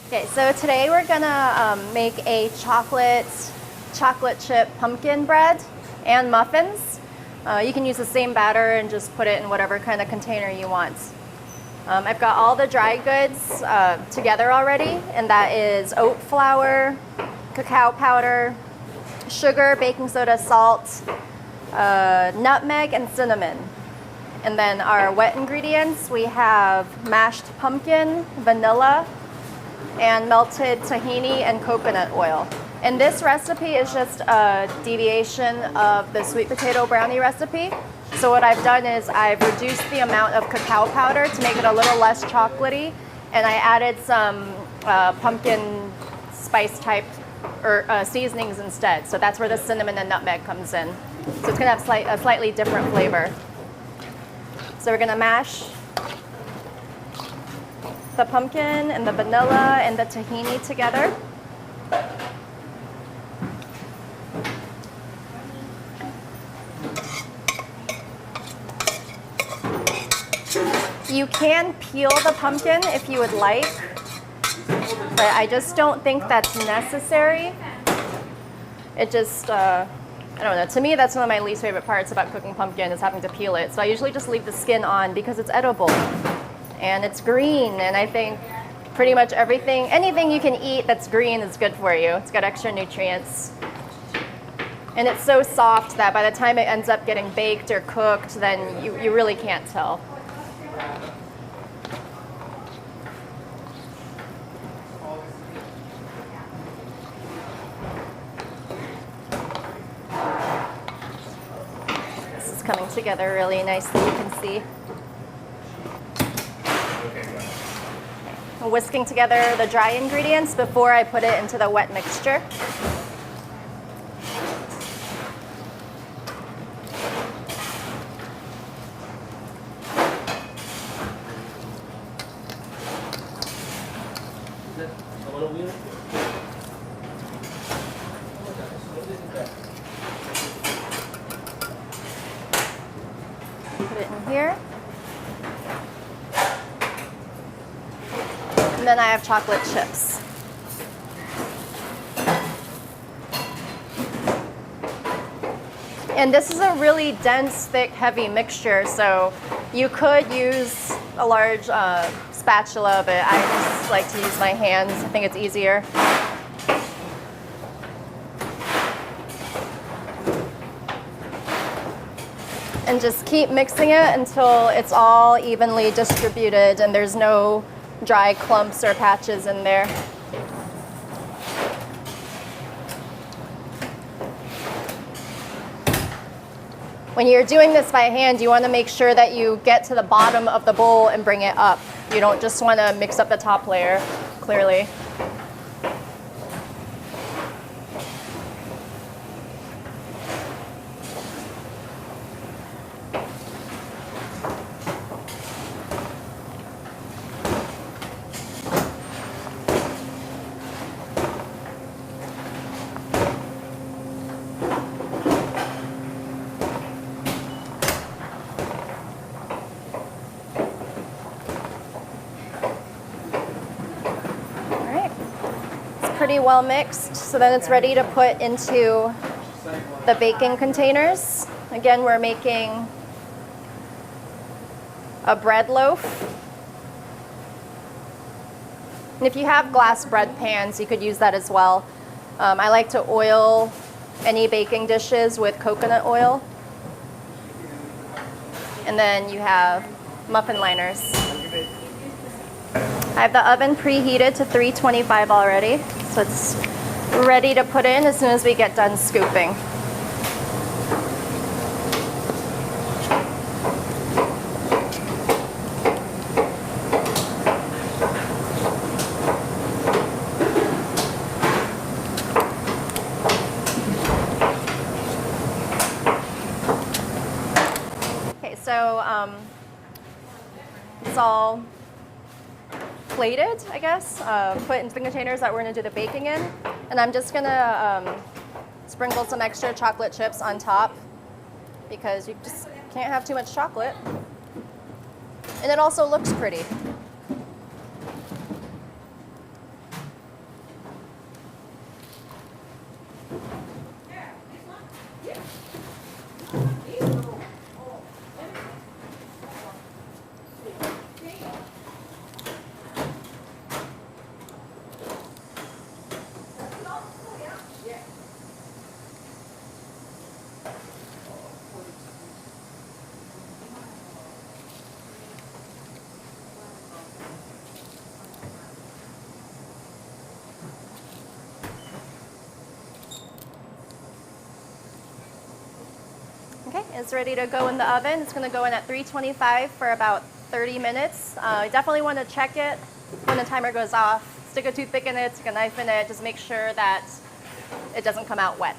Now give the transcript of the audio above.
Okay, so today we're gonna make a chocolate chip pumpkin bread and muffins. You can use the same batter and just put it in whatever kind of container you want. I've got all the dry goods together already, and that is oat flour, cacao powder, sugar, baking soda, salt, nutmeg, and cinnamon. And then our wet ingredients, we have mashed pumpkin, vanilla, and melted tahini and coconut oil. And this recipe is just a deviation of the sweet potato brownie recipe. So what I've done is I've reduced the amount of cacao powder to make it a little less chocolatey, and I added some pumpkin spice type or seasonings instead. So that's where the cinnamon and nutmeg comes in. So it's gonna have a slightly different flavor. So we're gonna mash the pumpkin and the vanilla and the tahini together. You can peel the pumpkin if you would like, but I just don't think that's necessary. It just, I don't know, to me that's one of my least favorite parts about cooking pumpkin is having to peel it. So I usually just leave the skin on because it's edible. And it's green, and I think pretty much anything you can eat that's green is good for you. It's got extra nutrients. And it's so soft that by the time it ends up getting baked or cooked, then you really can't tell. This is coming together really nicely, you can see. I'm whisking together the dry ingredients before I put it into the wet mixture. Put it in here. And then I have chocolate chips. And this is a really dense, thick, heavy mixture, so you could use a large spatula, but I just like to use my hands. I think it's easier. And just keep mixing it until it's all evenly distributed and there's no dry clumps or patches in there. When you're doing this by hand, you want to make sure that you get to the bottom of the bowl and bring it up. You don't just want to mix up the top layer, clearly. Pretty well mixed, so then it's ready to put into the baking containers. Again, we're making a bread loaf. And if you have glass bread pans, you could use that as well. I like to oil any baking dishes with coconut oil. And then you have muffin liners. I have the oven preheated to 325 already, so it's ready to put in as soon as we get done scooping. Okay, so it's all plated, I guess, put into the containers that we're going to do the baking in. And I'm just going to sprinkle some extra chocolate chips on top because you just can't have too much chocolate. And it also looks pretty. is ready to go in the oven. It's going to go in at 325 for about 30 minutes. You definitely want to check it when the timer goes off. Stick a toothpick in it, stick a knife in it, just make sure that it doesn't come out wet.